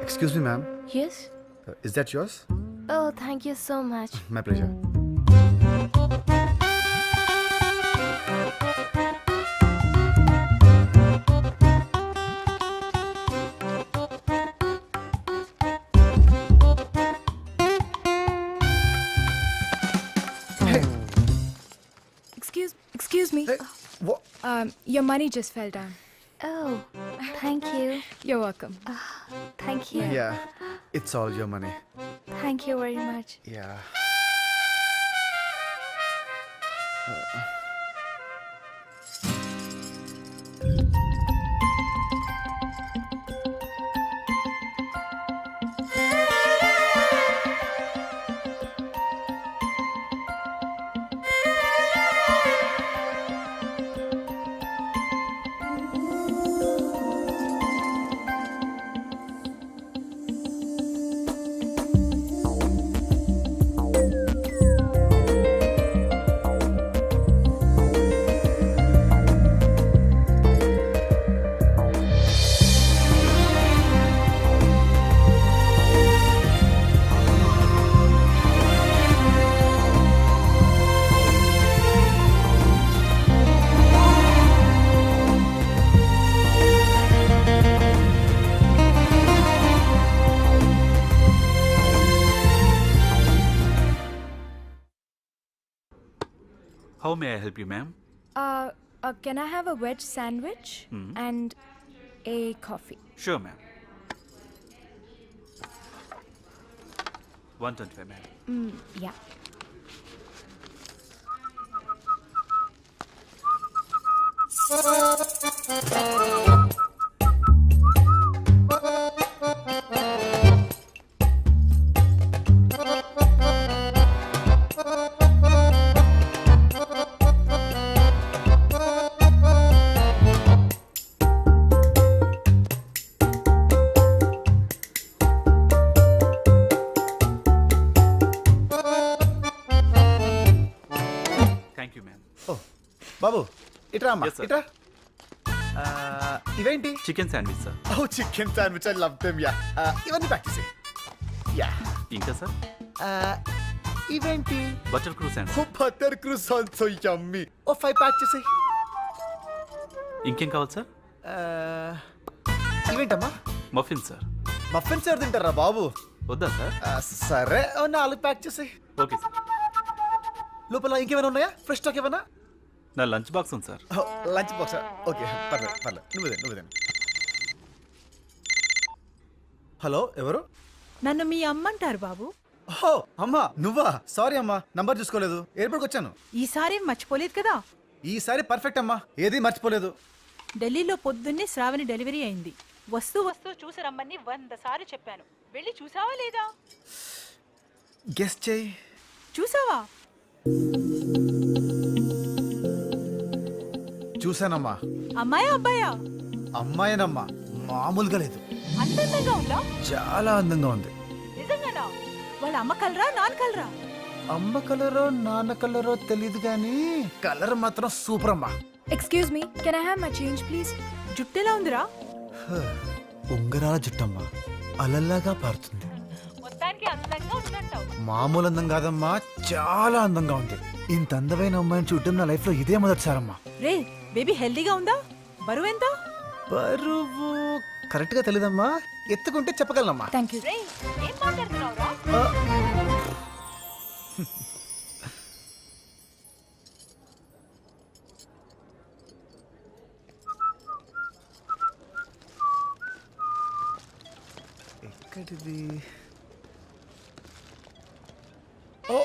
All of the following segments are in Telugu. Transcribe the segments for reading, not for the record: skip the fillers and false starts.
Excuse me, ma'am. Yes? Is that yours? Oh, thank you so much. My pleasure. Excuse me. Hey, what? Your money just fell down. Oh, thank you. You're welcome. Thank you. Yeah, it's all your money. Thank you very much. Yeah. How may I help you, ma'am? Can I have a veg sandwich and a coffee? Sure, ma'am. 125, ma'am. Yeah. Thank you, ma'am. Oh, బాబు ఇట్రా అమ్మా Yes, sir. ఇట్రా ఇవేంటి Chicken sandwich, sir. Oh chicken sandwich I love them yeah ఇవన్నీ ప్యాక్ చేసి యా ఇంకా, sir? ఇవేంటి Butter croissant. Oh butter croissant so yummy oh 5 pack చేసి ఇంకేం కావాలి, సార్? ఇవేంటమ్మా మఫిన్, సార్. మఫిన్స్ ఎవరు తింటారా బాబు వద్దా, సార్? సరే ఓ 4 ప్యాక్ చేసి ఓకే, సార్. లోపల ఇంకేమైనా ఉన్నాయా ఫ్రెష్ స్టాక్ ఏమైనా నా లంచ్ బాక్స్ ఉంది, సార్. లంచ్ బాక్స్ ఓకే పర్లేదు నువ్వుదే హలో ఎవరు నన్ను మీ అమ్మంటారు బాబు. ఓ అమ్మా నువ్వా సారీ అమ్మా నంబర్ చూసుకోలేదు ఎయిర్పోర్ట్కి వచ్చాను ఈసారి మర్చిపోలేదు కదా. ఈసారి పర్ఫెక్ట్ అమ్మా ఏది మర్చిపోలేదు ఢిల్లీలో పొద్దున్నే శ్రావణి డెలివరీ అయింది. వస్తూ చూసి రమ్మని 100 సార్లు చెప్పాను. వెళ్ళి చూసావా లేదా? గెస్ట్ చేయి చూసావా? చూసానమ్మా అమ్మాయా అబ్బాయా? అమ్మాయినమ్మా మామూలుగా లేదు అందంగా ఉందా? చాలా అందంగా ఉంది నిజంగానా? వాళ్ళ అమ్మ కలరా నాన్న కలరా? అమ్మ కలరో నాన్న కలరో తెలియదు కానీ కలర్ మాత్రం సూపర్ అమ్మా Excuse me. Can I have my change, please? జుట్టెలా ఉందిరా? ఉంగరాల జుట్టమ్మా అలల్లాగా పారుతుంది మొత్తానికి అందంగా ఉందంటావు. మామూలు అందం కాదమ్మా చాలా అందంగా ఉంది ఇంత అందమైన అమ్మాయిని చూడటం నా లైఫ్ లో ఇదే మొదటిసారమ్మా రే బేబీ హెల్దీగా ఉందా? బరువు ఎంత? బరువు కరెక్ట్ గా తెలీదమ్మా ఎత్తుకుంటే చెప్పగలనమ్మా Thank you. రే ఏం మాట్లాడుతున్నావురా? ఎక్కడిది ఓ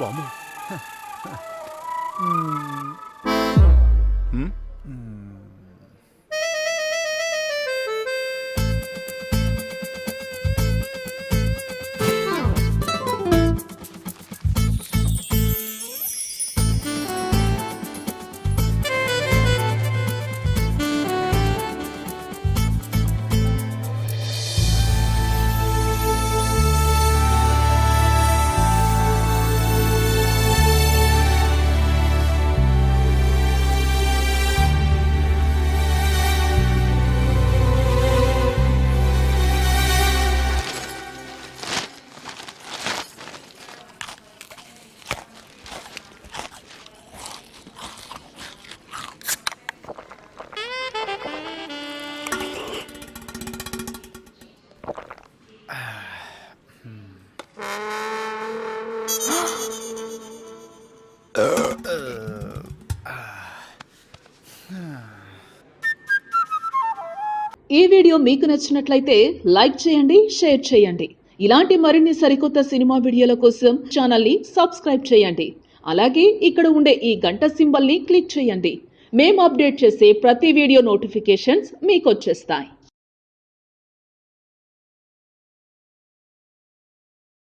బాబు ఈ వీడియో మీకు నచ్చినట్లయితే లైక్ చేయండి, షేర్ చేయండి. ఇలాంటి మరిన్ని సరికొత్త సినిమా వీడియోల కోసం ఛానల్ని సబ్స్క్రైబ్ చేయండి. అలాగే ఇక్కడ ఉండే ఈ గంట సింబల్ని క్లిక్ చేయండి. మేము అప్డేట్ చేసే ప్రతి వీడియో నోటిఫికేషన్స్ మీకు వచ్చేస్తాయి.